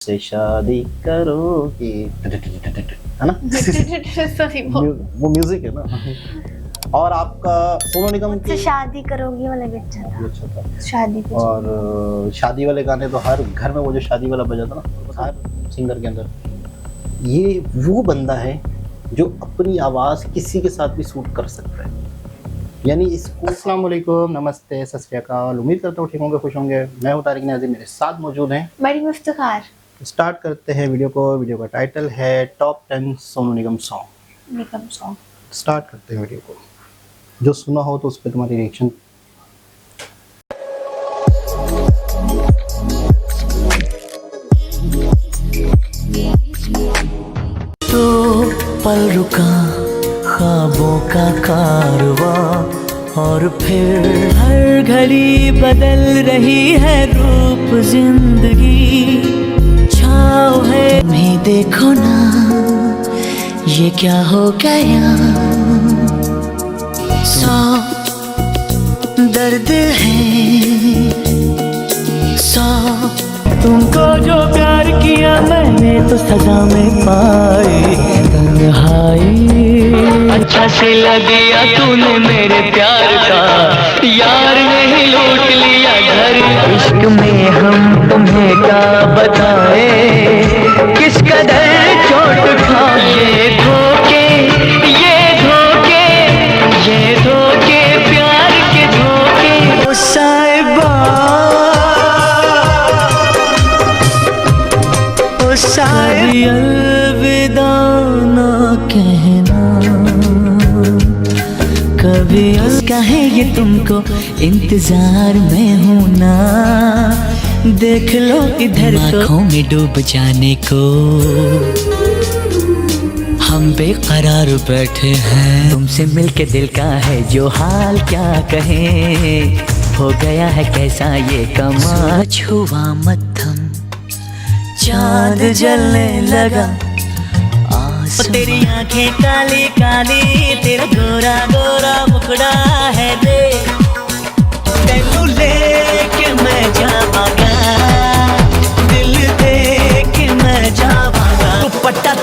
से शादी करोगे, है ना? सॉरी वो म्यूजिक है ना। और आपका सोनू निगम मुझसे शादी करोगी वाला भी अच्छा था। अच्छा था। शादी पे और शादी वाले गाने तो हर घर में वो जो शादी वाला बजा था ना हर सिंगर के अंदर, ये वो बंदा है जो अपनी आवाज़ किसी के साथ भी सूट कर सकता है। यानी इसको अस्सलाम वालेकुम, नमस्ते, सत श्री अकाल। उम्मीद करता हूँ ठीक होंगे, खुश होंगे। मैं हूँ तारिक नाज़िम, मेरे साथ मौजूद हैं बड़ी मुफ्तखार स्टार्ट करते हैं वीडियो को। वीडियो का टाइटल है टॉप 10 सोनू निगम सॉन्ग। निगम सॉन्ग। स्टार्ट करते हैं वीडियो को। जो सुना हो तो उस पर तुम्हारी रिएक्शन। तो पल रुका ख्वाबों का कारवां, और फिर हर घड़ी बदल रही है रूप जिंदगी। छाँव है तुम्हें देखो ना, ये क्या हो गया। सौ दर्द है, सौ तुमको जो प्यार किया मैंने तो सजा में पाई तन्हाई। अच्छा सिला दिया तूने मेरे प्यार का, यार नहीं लूट लिया घर। इश्क में हम तुम्हें क्या बताए, किस कदर चोट खाए। ये धोखे, ये धोखे, ये धोखे, प्यार के धोखे। ओ साहिबा, ओ साहिबा, अलविदा ना कहना कभी। कहे ये तुमको इंतजार में हूँ ना, देख लो इधर आँखों में डूब जाने को। हम बेकरार बैठे हैं, तुमसे मिलके दिल का है जो हाल क्या कहें। हो गया है कैसा ये कमाल, छुआ मत्थम चांद जलने लगा। तेरी आंखें काली काली, तेरा गोरा गोरा मुखड़ा है रे। तेनू लेके मैं जावांगा, दिल दे के मैं जावांगा। दुपट्टा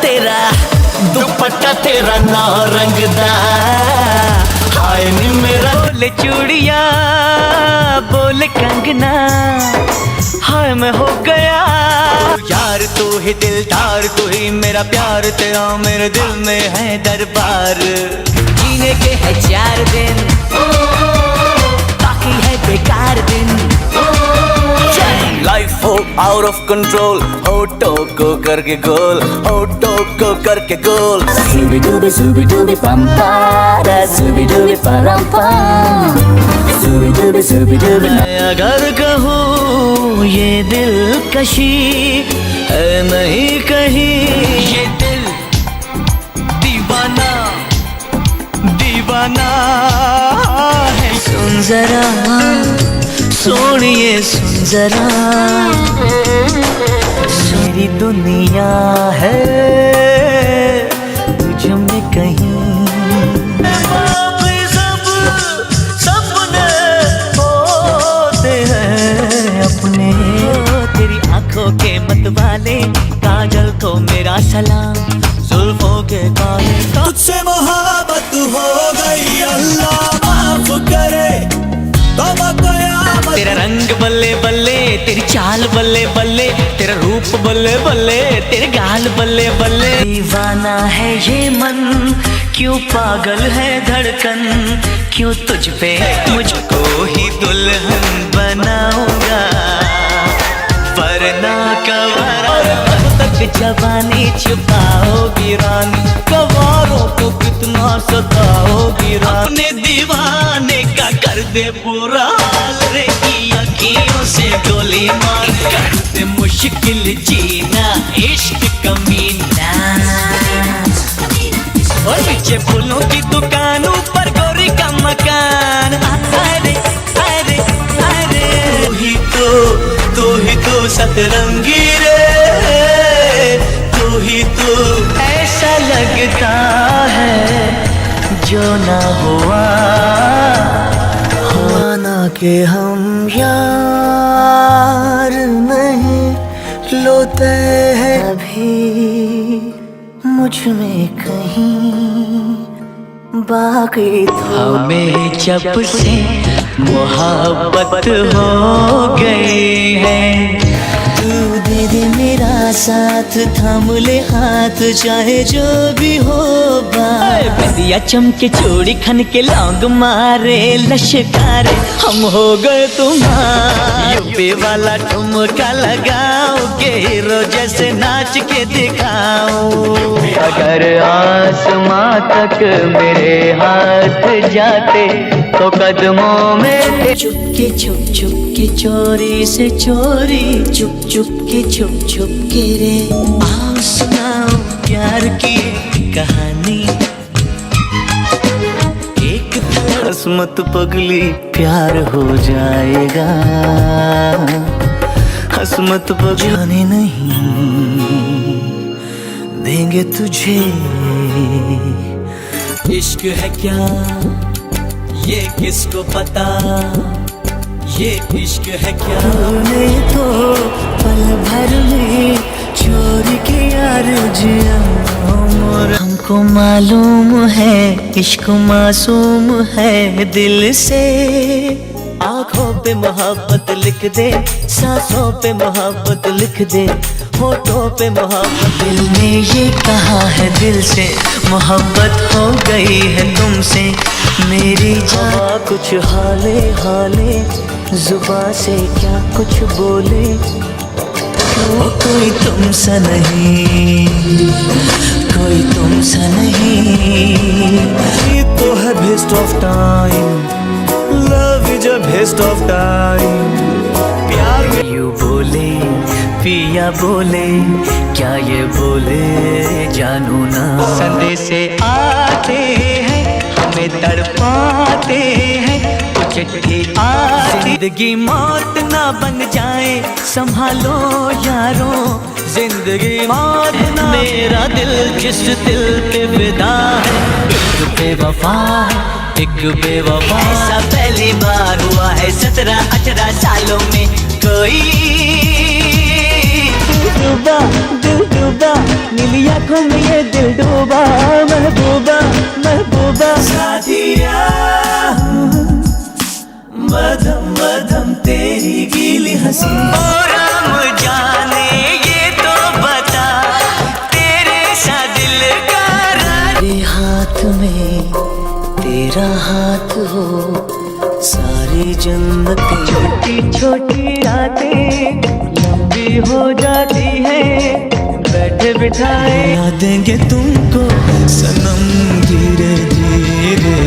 तेरा नारंगदा, हाय नी मेरा। बोले चूड़िया, बोले कंगना, हाय मैं हो गया यार। तू ही दिलदार, तू ही मेरा प्यार, तेरा मेरे दिल में है दरबार। जीने के है 4 दिन, बाकी है बेकार दिन। लाइफ हो आउट ऑफ कंट्रोल, होठों को करके गोल, होठों को करके गोल। सुबी डूबी पंपारा, सुबी डूबी परम्पा, सुबी डूबी। अगर कहूँ ये दिलकशी है नहीं कहीं, ये दिल दीवाना दीवाना है। सुन जरा सोनिए, सुन जरा, मेरी दुनिया है तुझ में कहीं। बाकी सब सपने होते हैं अपने। तेरी आंखों के मतवाले काजल को मेरा सलाम, जुल्फों के काले। तुझसे मोहब्बत हो गई, अल्लाह माफ करे। तेरा रंग बल्ले बल्ले, तेरी चाल बल्ले बल्ले, तेरा रूप बल्ले बल्ले, तेरे गाल बल्ले बल्ले। दीवाना है ये मन, क्यों पागल है धड़कन, क्यों तुझ पे मुझको ही दुल्हन बनाऊंगा। वरना कवारा तक जवानी छुपाओगी रानी, कवारों को कितना सताओगी रानी। अपने दीवाने का कर दे बुरा हाल रे, की अखियों से गोली मार कर दे मुश्किल जीना, इश्क कमीना। और पीछे फूलों की दुकान, ऊपर गोरी का मकान। अरे अरे अरे, तू ही तो सतरंगी रे, तू ही तो। ऐसा लगता है जो ना हुआ, माना कि हम यार नहीं, लो तेरे है अभी मुझ में कहीं बाकी हमें जब से मोहब्बत हो गई है। तू दे दे मेरा साथ, थाम ले हाथ, चाहे जो भी हो बात। बदिया चमके चूड़ी खन के लौंग मारे लश्कारे, हम हो गए तुम्हारे। यूपी वाला ठुमका लगाओगे, हीरो जैसे नाच के दिखाओ। अगर आसमां तक मेरे हाथ जाते तो कदमों में चुपके छुप छुप के चोरी से चोरी, चुप चुप के रे आओ सुनाओ प्यार की कहानी। एक हसमत पगली प्यार हो जाएगा, हसमत पगलाने नहीं देंगे तुझे। इश्क है क्या ये किसको पता, ये इश्क है क्या। तूने तो पल भर में चोरी किया रुझान, हमको मालूम है इश्क मासूम है दिल से। आँखों पे मोहब्बत लिख दे, सांसों पे मोहब्बत लिख दे, होठों पे मोहब्बत। दिल ने ये कहा है दिल से, मोहब्बत हो गई है तुमसे मेरी जान। कुछ हाले हाले जुबां से क्या कुछ बोले, वो कोई तुमसा नहीं, कोई तुमसा नहीं। ये तो है best of time, love is a best of time. प्यार यू बोले पिया बोले, क्या ये बोले जानू ना। संदेश आते हैं हमें तड़पाते हैं, चिट्ठी आती। जिंदगी मौत ना बन जाए संभालो यारो, जिंदगी मौत ना। मेरा दिल जिस दिल पे फिदा है, एक बेवफा है, एक बेवफा। ऐसा पहली बार हुआ है 17-18 सालों में कोई। डूबा दिल डूबा, नीली आँखों में ये दिल डूबा। महबूबा महबूबा साथिया, मधम मधम तेरी गीली हंसी। और हम जाने ये तो बता, तेरे सा दिल का। तेरे हाथ में तेरा हाथ हो, सारी जन्नतें। छोटी छोटी रातें लंबी हो जाती है, बैठे बिठाए याद देंगे तुमको सनम धीरे धीरे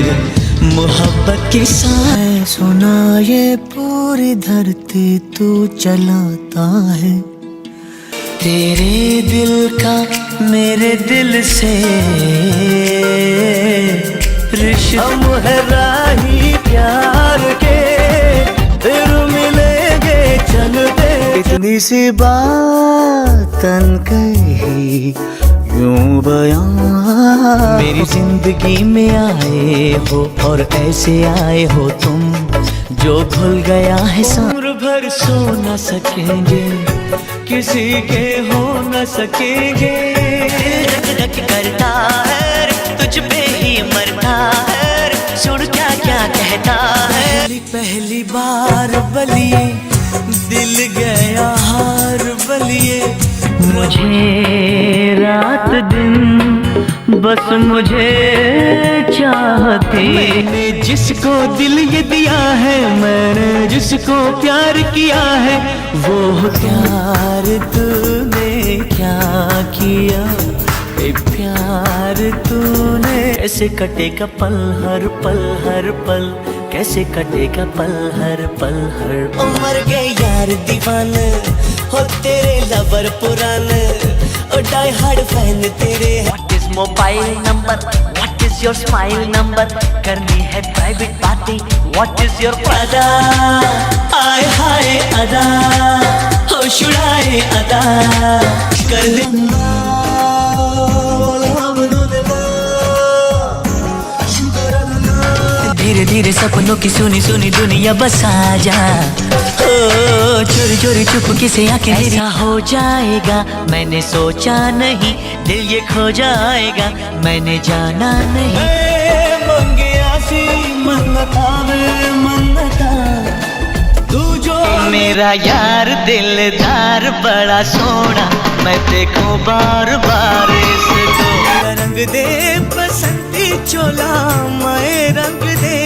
मोहब्बत की साए। सुना ये पूरी धरती तू चलाता है, तेरे दिल का मेरे दिल से रिश्ता। हम है राही प्यार के, फिर मिलेंगे चलते। इतनी सी बात कही यूं बयां। मेरी जिंदगी में आए हो और ऐसे आए हो तुम, जो भूल गया है उम्र भर सो न सकेंगे, किसी के हो न सकेंगे। रक रक करता है तुझ पे ही मरता है, सुन क्या क्या कहता है। पहली बार बलिए दिल गया हार बलिए। मुझे रात दिन बस मुझे चाहते। मैंने जिसको दिल ये दिया है, मैंने जिसको प्यार किया है, वो प्यार तूने क्या किया। प्यार तूने कैसे कटेगा पल हर पल हर पल, कैसे कटेगा पल हर पल हर पल। मर गए यार दीवाने हो तेरे लवर पुराने, और डाई हार्ड फैन तेरे। What is mobile number, What is your smile number, करनी है प्राइवेट बातें। What is your अदा, आए हाय अदा, हो शुड़ाए अदा कर दे। धीरे धीरे सपनों की सुनी सुनी दुनिया बसा जा। चोरी चोरी चुपके से आके ऐसा हो जाएगा मैंने सोचा नहीं, दिल ये खो जाएगा मैंने जाना नहीं। मंगिया सी मन्नता वे मन्नता, तू जो मेरा यार दिलदार बड़ा सोना, मैं देखूं बार बार इसको। रंग दे बसंती चोला मैं रंग दे,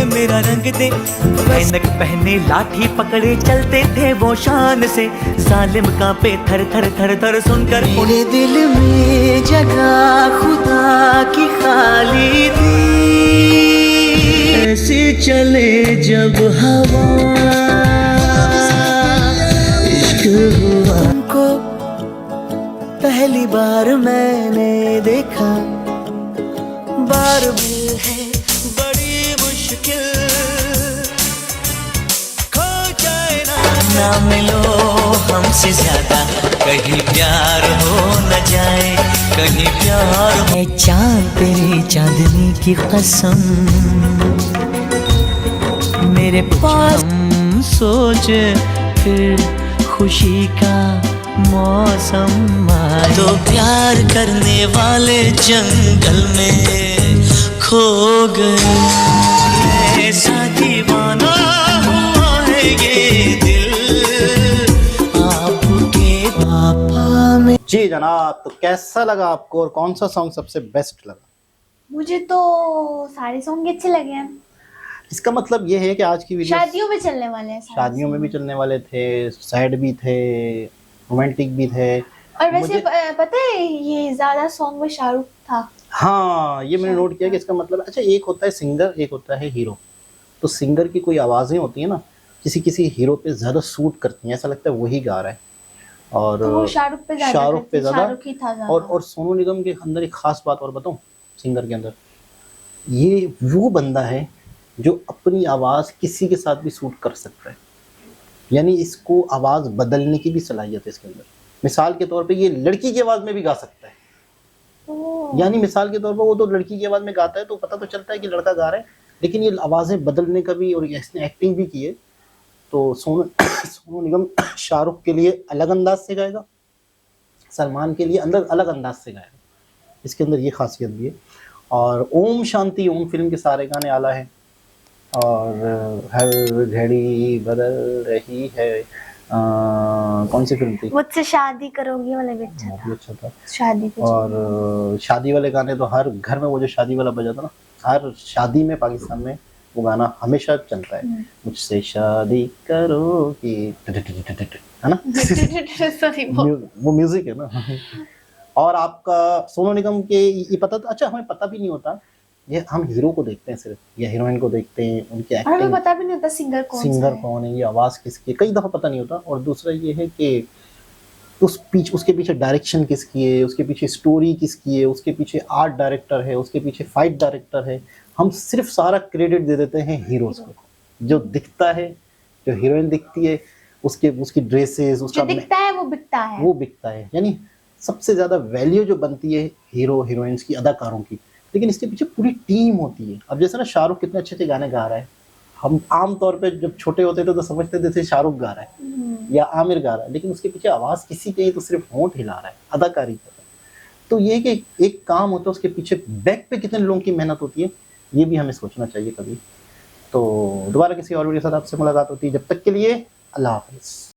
मेरा रंग दे। ऐनक पहने लाठी पकड़े चलते थे वो शान से, जालिम कांपे थर थर थर थर सुनकर। मेरे दिल में जगह खुदा की खाली थी, ऐसी चले जब हवा इश्क हुआ। उनको पहली बार मैंने देखा, बार भी है बड़ी मुश्किल, खो जाए ना मिलो हमसे ज्यादा, कहीं प्यार हो न जाए कहीं प्यार है। चांद तेरी चांदनी की कसम मेरे पास, सोच फिर खुशी का मौसम आए। तो प्यार करने वाले जंगल में खो गए, ऐसा दीवाना हुआ है ये दिल आपके पापा में। जी जनाब, तो कैसा लगा आपको और कौन सा सॉन्ग सबसे बेस्ट लगा? मुझे तो सारे सॉन्ग अच्छे लगे हैं। इसका मतलब ये है कि आज की वीडियो शादियों में चलने वाले हैं सारे शादियों में भी song। चलने वाले थे, सैड भी थे, रोमांटिक भी थे। और वैसे पता है ये ज्यादा सॉन्ग में शाहरुख था। हाँ, ये मैंने नोट किया कि इसका मतलब, अच्छा एक होता है सिंगर, एक होता है हीरो। तो सिंगर की कोई आवाज़ें होती हैं ना, किसी किसी हीरो पे ज़्यादा सूट करती हैं, ऐसा लगता है वही गा रहा है। और तो वो शाहरुख पे ज्यादा शाहरुख ही था ज्यादा। और सोनू निगम के अंदर एक खास बात और बताऊं, सिंगर के अंदर, ये वो बंदा है जो अपनी आवाज़ किसी के साथ भी सूट कर सकता है। यानी इसको आवाज़ बदलने की भी सलाहियत है इसके अंदर। मिसाल के तौर पे ये लड़की की आवाज़ में भी गा सकता है। यानी मिसाल के तौर पर वो तो लड़की की आवाज़ में गाता है तो पता तो चलता है कि लड़का गा रहा है, लेकिन ये आवाज़ें बदलने का भी, और इसने एक्टिंग भी की है। तो सोनू निगम शाहरुख के लिए अलग अंदाज से गाएगा, सलमान के लिए अंदर अलग अंदाज से गाएगा, इसके अंदर ये खासियत भी है। और ओम शांति ओम फिल्म के सारे गाने आला है, और हर घड़ी बदल रही है। कौन सी फिल्म थी? मुझसे शादी करोगी वाला भी अच्छा था। भी अच्छा था। शादी पे और शादी वाले गाने तो हर घर में, वो जो शादी वाला बजा था ना, हर शादी में पाकिस्तान में वो गाना हमेशा चलता है। मुझसे शादी करोगी, है ना? वो म्यूजिक है ना। और आपका सोनू निगम के ये पता था? अच्छा, हमें पता भी नहीं होता, ये हम हीरो को देखते हैं सिर्फ, या हीरोइन को देखते हैं, उनकी हमें एक्टिंग, पता भी नहीं होता सिंगर कौन है, ये आवाज़ किसकी, कई दफ़ा पता नहीं होता। और दूसरा ये है कि उसके पीछे डायरेक्शन किसकी है, उसके पीछे स्टोरी किसकी है, उसके पीछे आर्ट डायरेक्टर है, उसके पीछे फाइट डायरेक्टर है। हम सिर्फ सारा क्रेडिट दे देते हैं हीरोज को। जो दिखता है, जो हीरोइन दिखती है, उसकी ड्रेसेस, उसका जो दिखता है वो बिकता है। यानी सबसे ज़्यादा वैल्यू जो बनती है हीरो हीरोइंस की, अदाकारों की, लेकिन इसके पीछे पूरी टीम होती है। अब जैसे ना शाहरुख कितने अच्छे अच्छे गाने गा रहा है, हम आम तौर पे जब छोटे होते थे तो समझते थे जैसे शाहरुख गा रहा है या आमिर गा रहा है, लेकिन उसके पीछे आवाज़ किसी की तो सिर्फ होंठ हिला रहा है, अदाकारी कर रहा है। तो ये कि एक काम होता है, उसके पीछे बैक पे कितने लोगों की मेहनत होती है, ये भी हमें सोचना चाहिए कभी। तो दोबारा किसी और वीडियो के साथ आपसे मुलाकात होती है, जब तक के लिए अल्लाह हाफिज़।